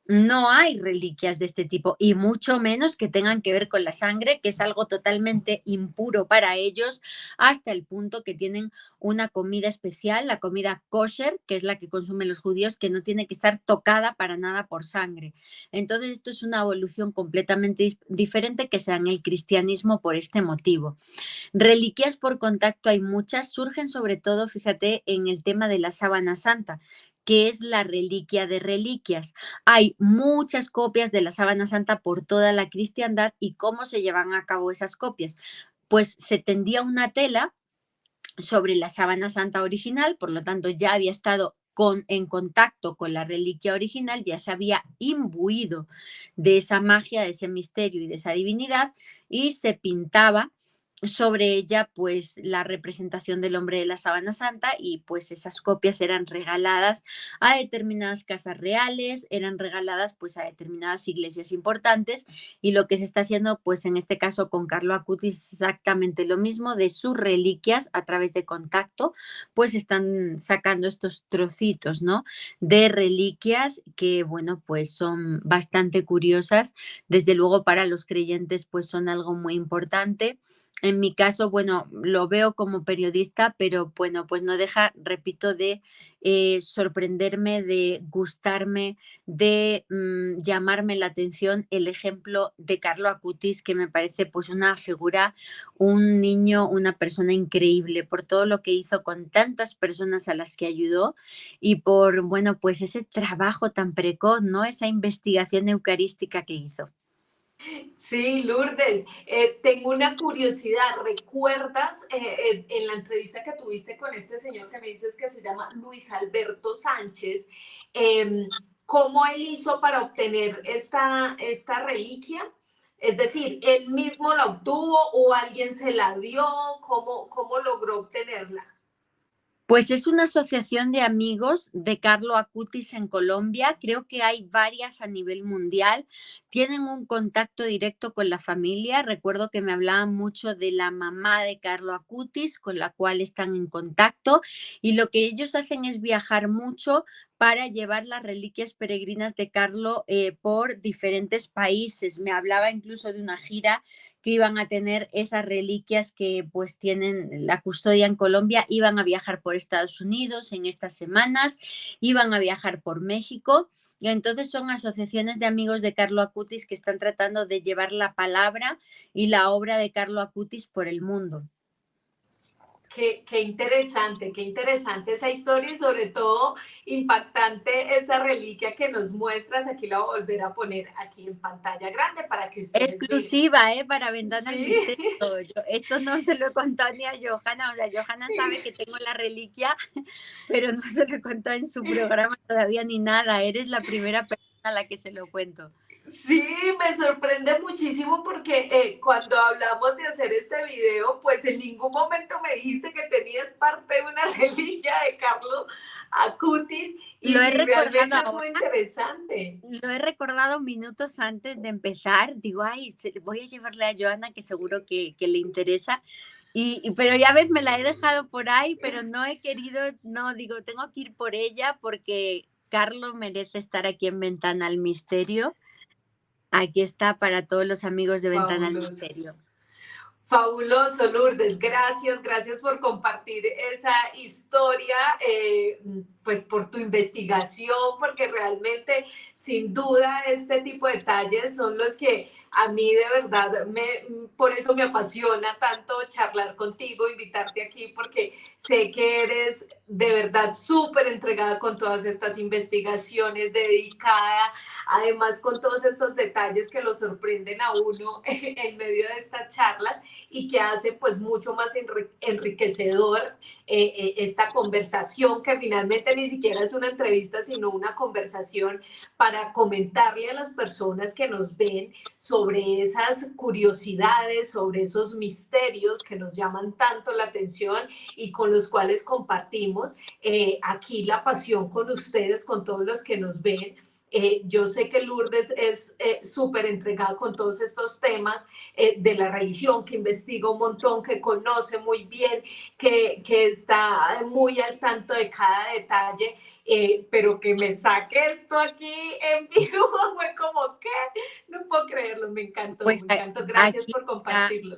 no hay reliquias de este tipo y mucho menos que tengan que ver con la sangre, que es algo totalmente impuro para ellos, hasta el punto que tienen una comida especial, la comida kosher, que es la que consumen los judíos, que no tiene que estar tocada para nada por sangre. Entonces, esto es una evolución completamente diferente que se da en el cristianismo por este motivo. Reliquias por contacto hay muchas, surgen sobre todo, fíjate, en el tema de la sábana santa, que es la reliquia de reliquias. Hay muchas copias de la sábana santa por toda la cristiandad. ¿Y cómo se llevan a cabo esas copias? Pues se tendía una tela sobre la sábana santa original, por lo tanto ya había estado en contacto con la reliquia original, ya se había imbuido de esa magia, de ese misterio y de esa divinidad, y se pintaba sobre ella pues la representación del hombre de la sábana santa, y pues esas copias eran regaladas a determinadas casas reales, eran regaladas pues a determinadas iglesias importantes, y lo que se está haciendo pues en este caso con Carlo Acutis es exactamente lo mismo. De sus reliquias, a través de contacto, pues están sacando estos trocitos, ¿no?, de reliquias que, bueno, pues son bastante curiosas. Desde luego para los creyentes pues son algo muy importante. En mi caso, bueno, lo veo como periodista, pero bueno, pues no deja, repito, de sorprenderme, de gustarme, de llamarme la atención el ejemplo de Carlo Acutis, que me parece pues una figura, un niño, una persona increíble por todo lo que hizo con tantas personas a las que ayudó, y por, bueno, pues ese trabajo tan precoz, ¿no? Esa investigación eucarística que hizo. Sí, Lourdes, tengo una curiosidad. ¿Recuerdas en la entrevista que tuviste con este señor que me dices que se llama Luis Alberto Sánchez, cómo él hizo para obtener esta reliquia? Es decir, ¿él mismo la obtuvo o alguien se la dio? ¿Cómo logró obtenerla? Pues es una asociación de amigos de Carlo Acutis en Colombia. Creo que hay varias a nivel mundial. Tienen un contacto directo con la familia. Recuerdo que me hablaban mucho de la mamá de Carlo Acutis, con la cual están en contacto. Y lo que ellos hacen es viajar mucho para llevar las reliquias peregrinas de Carlo por diferentes países. Me hablaba incluso de una gira que iban a tener esas reliquias que pues tienen la custodia en Colombia, iban a viajar por Estados Unidos en estas semanas, iban a viajar por México. Y entonces son asociaciones de amigos de Carlo Acutis que están tratando de llevar la palabra y la obra de Carlo Acutis por el mundo. Qué interesante esa historia y sobre todo impactante esa reliquia que nos muestras. Aquí la voy a volver a poner aquí en pantalla grande para que ustedes miren. Exclusiva, para Ventana al Sí, Misterio. Esto no se lo he contado ni a Johanna, o sea, Johanna sabe que tengo la reliquia, pero no se lo he contado en su programa todavía ni nada. Eres la primera persona a la que se lo cuento. sí, me sorprende muchísimo porque cuando hablamos de hacer este video, pues en ningún momento me dijiste que tenías parte de una reliquia de Carlo Acutis Lo he y recordado realmente es muy ahora, interesante. lo he recordado minutos antes de empezar. Digo, ay, voy a llevarle a Joana, que seguro que le interesa. Pero ya ves, me la he dejado por ahí, pero no he querido, no, digo, tengo que ir por ella porque Carlo merece estar aquí en Ventana al Misterio. Aquí está para todos los amigos de Ventana al Fabuloso. Misterio. Fabuloso, Lourdes. Gracias, gracias por compartir esa historia, pues por tu investigación, porque realmente, sin duda, este tipo de detalles son los que a mí de verdad, por eso me apasiona tanto charlar contigo, invitarte aquí, porque sé que eres de verdad súper entregada con todas estas investigaciones, dedicada, además con todos estos detalles que lo sorprenden a uno en medio de estas charlas y que hace pues mucho más enriquecedor esta conversación que finalmente ni siquiera es una entrevista, sino una conversación para comentarle a las personas que nos ven sobre esas curiosidades, sobre esos misterios que nos llaman tanto la atención y con los cuales compartimos aquí la pasión con ustedes, con todos los que nos ven. Yo sé que Lourdes es súper entregada con todos estos temas de la religión, que investiga un montón, que conoce muy bien, que está muy al tanto de cada detalle, pero que me saque esto aquí en vivo fue como que no puedo creerlo, me encantó, Pues me encantó. Gracias aquí por está. compartirlo.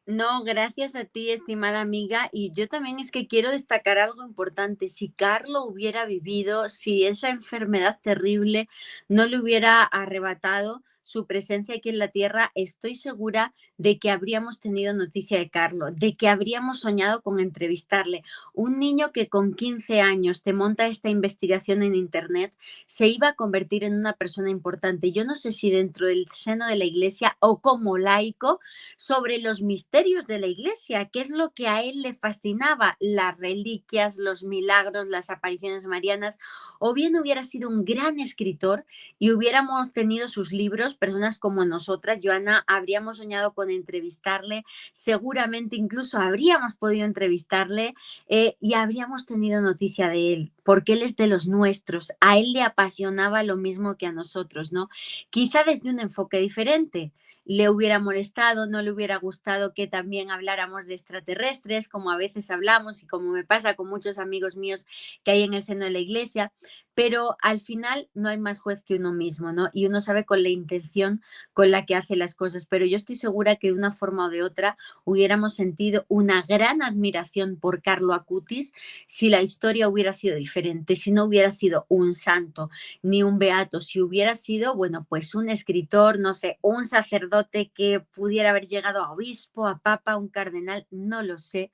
No, gracias a ti, estimada amiga. Y yo también es que quiero destacar algo importante. Si Carlo hubiera vivido, si esa enfermedad terrible no le hubiera arrebatado su presencia aquí en la tierra, estoy segura de que habríamos tenido noticia de Carlo, de que habríamos soñado con entrevistarle. Un niño que con 15 años te monta esta investigación en Internet se iba a convertir en una persona importante. Yo no sé si dentro del seno de la iglesia o como laico, sobre los misterios de la iglesia, que es lo que a él le fascinaba, las reliquias, los milagros, las apariciones marianas, o bien hubiera sido un gran escritor y hubiéramos tenido sus libros, personas como nosotras, Joana, habríamos soñado con entrevistarle, seguramente incluso habríamos podido entrevistarle y habríamos tenido noticia de él, porque él es de los nuestros, a él le apasionaba lo mismo que a nosotros, ¿no? Quizá desde un enfoque diferente, le hubiera molestado, no le hubiera gustado que también habláramos de extraterrestres, como a veces hablamos y como me pasa con muchos amigos míos que hay en el seno de la iglesia, pero al final no hay más juez que uno mismo, ¿no? Y uno sabe con la intención con la que hace las cosas, pero yo estoy segura que de una forma o de otra hubiéramos sentido una gran admiración por Carlo Acutis si la historia hubiera sido diferente, si no hubiera sido un santo ni un beato, si hubiera sido, bueno, pues un escritor, no sé, un sacerdote que pudiera haber llegado a obispo, a papa, un cardenal, no lo sé,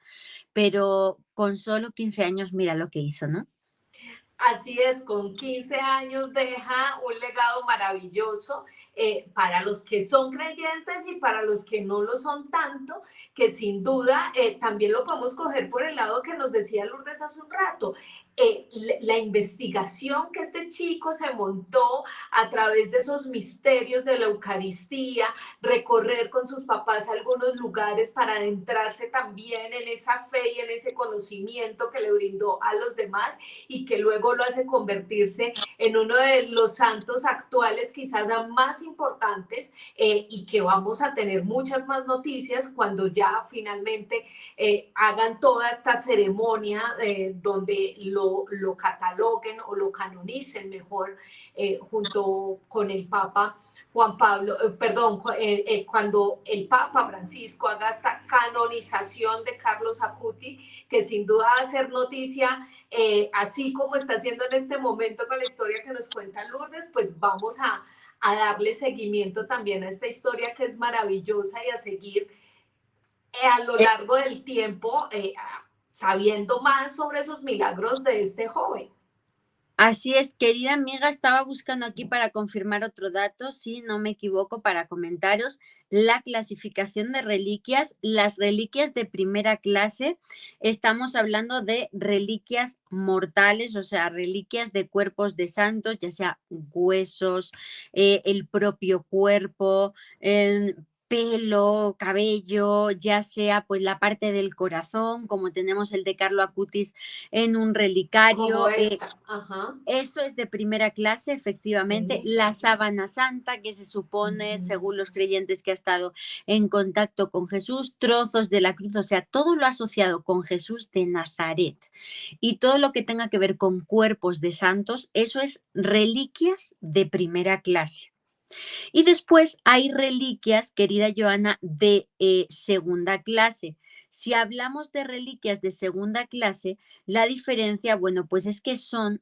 pero con solo 15 años mira lo que hizo, ¿no? Así es, con 15 años deja un legado maravilloso para los que son creyentes y para los que no lo son tanto, que sin duda también lo podemos coger por el lado que nos decía Lourdes hace un rato. La investigación que este chico se montó a través de esos misterios de la Eucaristía, recorrer con sus papás algunos lugares para adentrarse también en esa fe y en ese conocimiento que le brindó a los demás y que luego lo hace convertirse en uno de los santos actuales quizás más importantes y que vamos a tener muchas más noticias cuando ya finalmente hagan toda esta ceremonia donde lo cataloguen o lo canonicen mejor junto con el Papa Juan Pablo, perdón, cuando el Papa Francisco haga esta canonización de Carlos Acuti, que sin duda va a ser noticia, así como está haciendo en este momento con la historia que nos cuenta Lourdes, pues vamos a darle seguimiento también a esta historia que es maravillosa y a seguir a lo largo del tiempo sabiendo más sobre esos milagros de este joven. Así es, querida amiga, estaba buscando aquí para confirmar otro dato, si no me equivoco, para comentaros la clasificación de reliquias. Las reliquias de primera clase, estamos hablando de reliquias mortales, o sea, reliquias de cuerpos de santos, ya sea huesos, el propio cuerpo, pelo, cabello, ya sea pues la parte del corazón, como tenemos el de Carlo Acutis en un Como relicario. esta, ajá. Eso es de primera clase, efectivamente. Sí. La sábana santa, que se supone, según los creyentes, que ha estado en contacto con Jesús, trozos de la cruz, o sea, todo lo asociado con Jesús de Nazaret y todo lo que tenga que ver con cuerpos de santos, eso es reliquias de primera clase. Y después hay reliquias, querida Joana, de segunda clase. Si hablamos de reliquias de segunda clase, la diferencia, bueno, pues es que son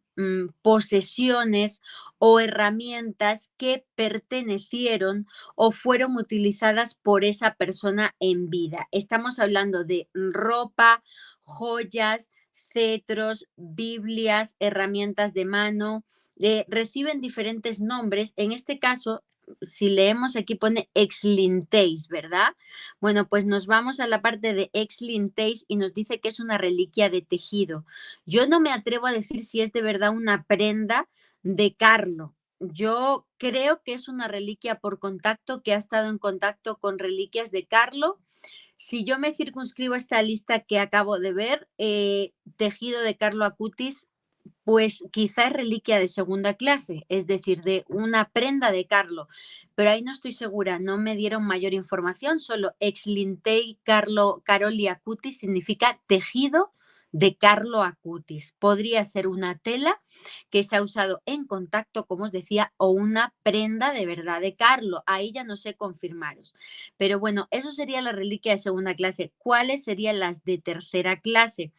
posesiones o herramientas que pertenecieron o fueron utilizadas por esa persona en vida. Estamos hablando de ropa, joyas, cetros, Biblias, herramientas de mano, reciben diferentes nombres. En este caso, si leemos aquí pone exlinteis, ¿verdad? Bueno, pues nos vamos a la parte de exlinteis y nos dice que es una reliquia de tejido. Yo no me atrevo a decir si es de verdad una prenda de Carlo. Yo creo que es una reliquia por contacto, que ha estado en contacto con reliquias de Carlo. Si yo me circunscribo a esta lista que acabo de ver, tejido de Carlo Acutis, pues quizá es reliquia de segunda clase, es decir, de una prenda de Carlo, pero ahí no estoy segura, no me dieron mayor información, solo ex lintei Carlo Caroli Acutis significa tejido de Carlo Acutis. Podría ser una tela que se ha usado en contacto, como os decía, o una prenda de verdad de Carlo. Ahí ya no sé confirmaros. Pero bueno, eso sería la reliquia de segunda clase. ¿Cuáles serían las de tercera clase?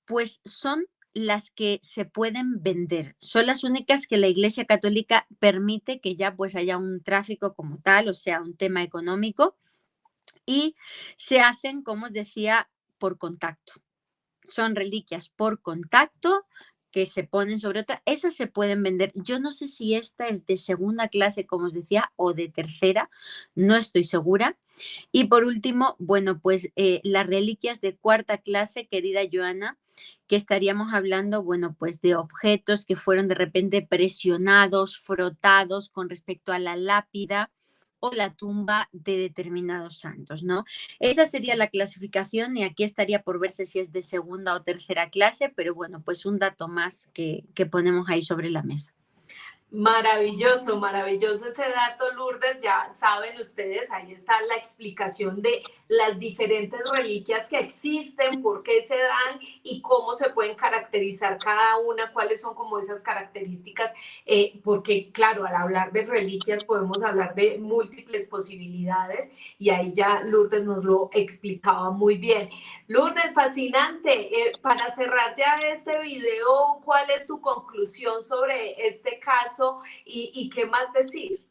Pues son las que se pueden vender. Son las únicas que la Iglesia Católica permite que ya pues haya un tráfico como tal, o sea, un tema económico, y se hacen, como os decía, por contacto. Son reliquias por contacto que se ponen sobre otra. Esas se pueden vender. Yo no sé si esta es de segunda clase, como os decía, o de tercera, no estoy segura. Y por último, bueno, pues las reliquias de cuarta clase, querida Joana, que estaríamos hablando, bueno, pues de objetos que fueron de repente presionados, frotados con respecto a la lápida o la tumba de determinados santos, ¿no? Esa sería la clasificación y aquí estaría por verse si es de segunda o tercera clase, pero bueno, pues un dato más que ponemos ahí sobre la mesa. Maravilloso, maravilloso ese dato, Lourdes. Ya saben ustedes, ahí está la explicación de las diferentes reliquias que existen, por qué se dan y cómo se pueden caracterizar cada una, cuáles son como esas características, porque claro, al hablar de reliquias podemos hablar de múltiples posibilidades y ahí ya Lourdes nos lo explicaba muy bien. Lourdes, fascinante. Para cerrar ya este video, ¿cuál es tu conclusión sobre este caso y qué más decir?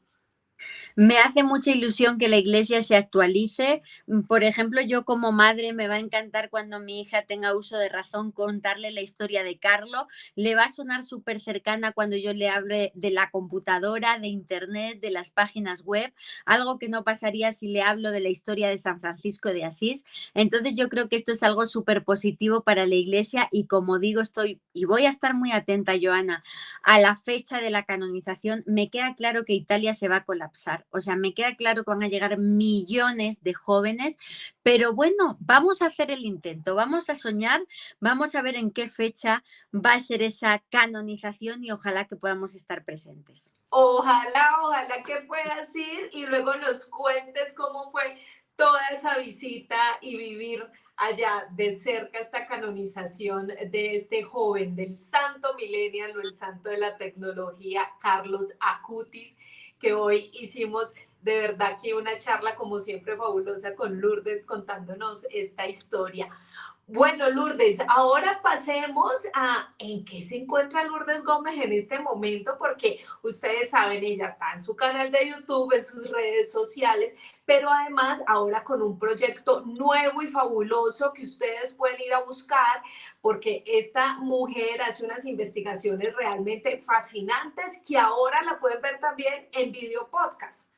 Me hace mucha ilusión que la iglesia se actualice. Por ejemplo, yo como madre me va a encantar cuando mi hija tenga uso de razón contarle la historia de Carlo. Le va a sonar súper cercana cuando yo le hable de la computadora, de internet, de las páginas web, algo que no pasaría si le hablo de la historia de San Francisco de Asís. Entonces yo creo que esto es algo súper positivo para la iglesia y como digo, estoy y voy a estar muy atenta, Joana, a la fecha de la canonización. Me queda claro que Italia se va a colapsar. O sea, me queda claro que van a llegar millones de jóvenes, pero bueno, vamos a hacer el intento, vamos a soñar, vamos a ver en qué fecha va a ser esa canonización y ojalá que podamos estar presentes. Ojalá, ojalá que puedas ir y luego nos cuentes cómo fue toda esa visita y vivir allá de cerca esta canonización de este joven, del santo millennial o el santo de la tecnología, Carlos Acutis, que hoy hicimos de verdad que una charla como siempre fabulosa con Lourdes contándonos esta historia. Bueno, Lourdes, ahora pasemos a en qué se encuentra Lourdes Gómez en este momento, porque ustedes saben, ella está en su canal de YouTube, en sus redes sociales, pero además ahora con un proyecto nuevo y fabuloso que ustedes pueden ir a buscar, porque esta mujer hace unas investigaciones realmente fascinantes que ahora la pueden ver también en video podcast.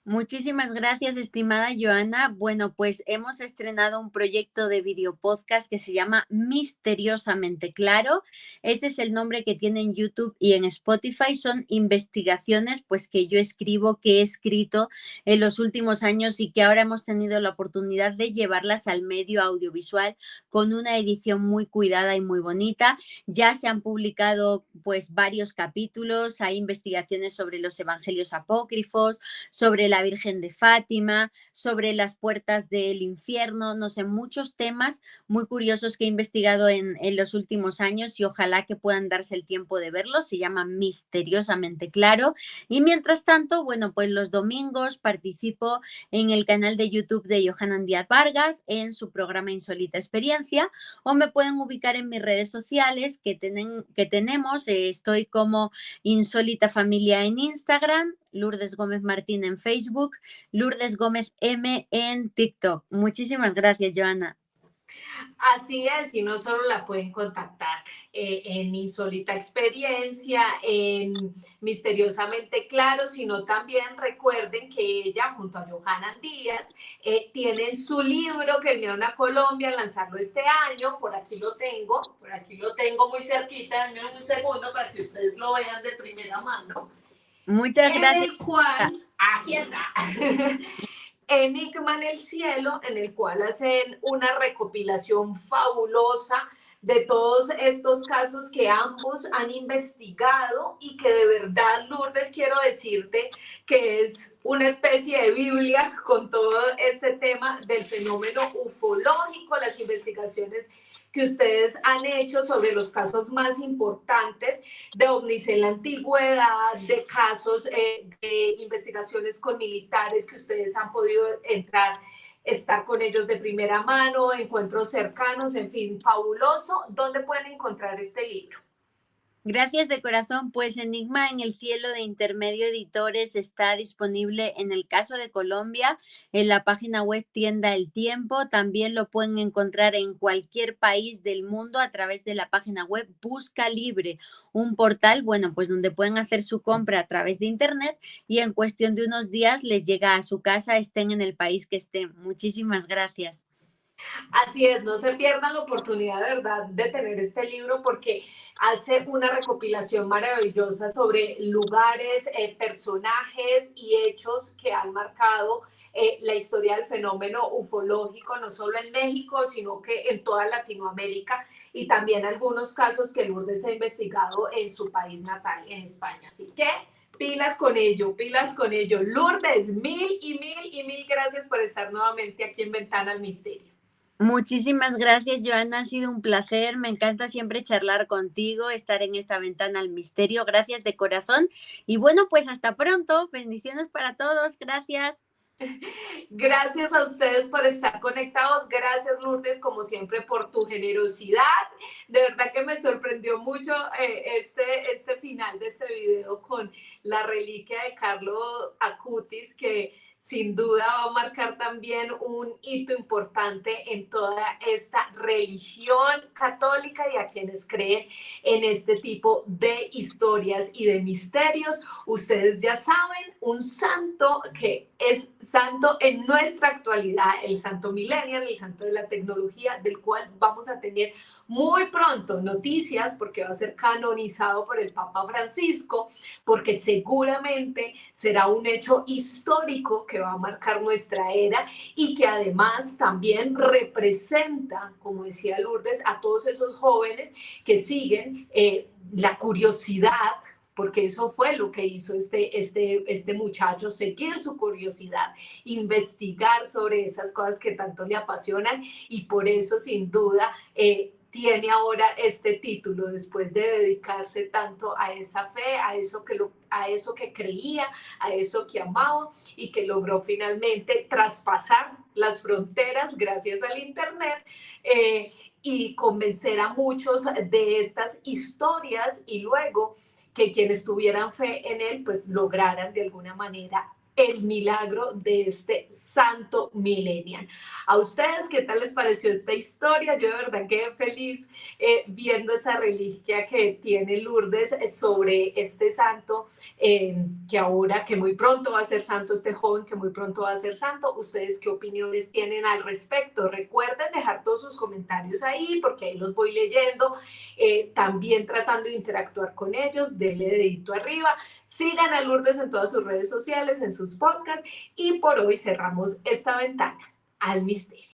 Muchísimas gracias, estimada Joana. Bueno, pues hemos estrenado un proyecto de video podcast que se llama Misteriosamente Claro. Ese es el nombre que tiene en YouTube y en Spotify. Son investigaciones pues que yo escribo, que he escrito en los últimos años y que ahora hemos tenido la oportunidad de llevarlas al medio audiovisual con una edición muy cuidada y muy bonita. Ya se han publicado pues varios capítulos, hay investigaciones sobre los evangelios apócrifos, sobre la Virgen de Fátima, sobre las puertas del infierno, no sé, muchos temas muy curiosos que he investigado en los últimos años y ojalá que puedan darse el tiempo de verlos. Se llama Misteriosamente Claro. Y mientras tanto, bueno, pues los domingos participo en el canal de YouTube de Johanan Díaz Vargas en su programa Insólita Experiencia o me pueden ubicar en mis redes sociales que tenemos. Estoy como Insólita Familia en Instagram, Lourdes Gómez Martín en Facebook, Lourdes Gómez M en TikTok. Muchísimas gracias, Joana. Así es, y no solo la pueden contactar en Insólita Experiencia, en Misteriosamente Claro, sino también recuerden que ella, junto a Johanna Díaz, tienen su libro que vinieron a Colombia a lanzarlo este año. Por aquí lo tengo muy cerquita, denme un segundo para que ustedes lo vean de primera mano, Muchas en gracias. el cual, aquí está. Enigma en el cielo, en el cual hacen una recopilación fabulosa de todos estos casos que ambos han investigado y que de verdad, Lourdes, quiero decirte que es una especie de Biblia con todo este tema del fenómeno ufológico, las investigaciones que ustedes han hecho sobre los casos más importantes de ovnis en la antigüedad, de casos de investigaciones con militares que ustedes han podido entrar, estar con ellos de primera mano, encuentros cercanos, en fin, fabuloso. ¿Dónde pueden encontrar este libro? Gracias de corazón. Pues Enigma en el cielo de Intermedio Editores está disponible en el caso de Colombia, en la página web Tienda El Tiempo. También lo pueden encontrar en cualquier país del mundo a través de la página web Busca Libre, un portal, bueno, pues donde pueden hacer su compra a través de internet y en cuestión de unos días les llega a su casa, estén en el país que estén. Muchísimas gracias. Así es, no se pierdan la oportunidad de verdad de tener este libro porque hace una recopilación maravillosa sobre lugares, personajes y hechos que han marcado la historia del fenómeno ufológico, no solo en México, sino que en toda Latinoamérica y también algunos casos que Lourdes ha investigado en su país natal, en España. Así que pilas con ello, pilas con ello. Lourdes, mil y mil y mil gracias por estar nuevamente aquí en Ventana al Misterio. Muchísimas gracias, Joana. Ha sido un placer. Me encanta siempre charlar contigo, estar en esta ventana al misterio. Gracias de corazón. Y bueno, pues hasta pronto. Bendiciones para todos. Gracias. Gracias a ustedes por estar conectados. Gracias, Lourdes, como siempre, por tu generosidad. De verdad que me sorprendió mucho este final de este video con la reliquia de Carlo Acutis, que sin duda va a marcar también un hito importante en toda esta religión católica y a quienes creen en este tipo de historias y de misterios. Ustedes ya saben, un santo que es santo en nuestra actualidad, el santo millennial, el santo de la tecnología, del cual vamos a tener muy pronto noticias porque va a ser canonizado por el Papa Francisco, porque seguramente será un hecho histórico que va a marcar nuestra era y que además también representa, como decía Lourdes, a todos esos jóvenes que siguen la curiosidad, porque eso fue lo que hizo este muchacho, seguir su curiosidad, investigar sobre esas cosas que tanto le apasionan y por eso sin duda tiene ahora este título después de dedicarse tanto a esa fe, a eso que creía, a eso que amaba y que logró finalmente traspasar las fronteras gracias al Internet. Y convencer a muchos de estas historias y luego que quienes tuvieran fe en él pues lograran de alguna manera el milagro de este santo millennial. A ustedes, ¿qué tal les pareció esta historia? Yo de verdad quedé feliz viendo esa reliquia que tiene Lourdes sobre este santo que muy pronto va a ser santo, este joven que muy pronto va a ser santo. ¿Ustedes qué opiniones tienen al respecto? Recuerden dejar todos sus comentarios ahí porque ahí los voy leyendo, también tratando de interactuar con ellos. Denle dedito arriba, sigan a Lourdes en todas sus redes sociales, en sus podcasts y por hoy cerramos esta ventana al misterio.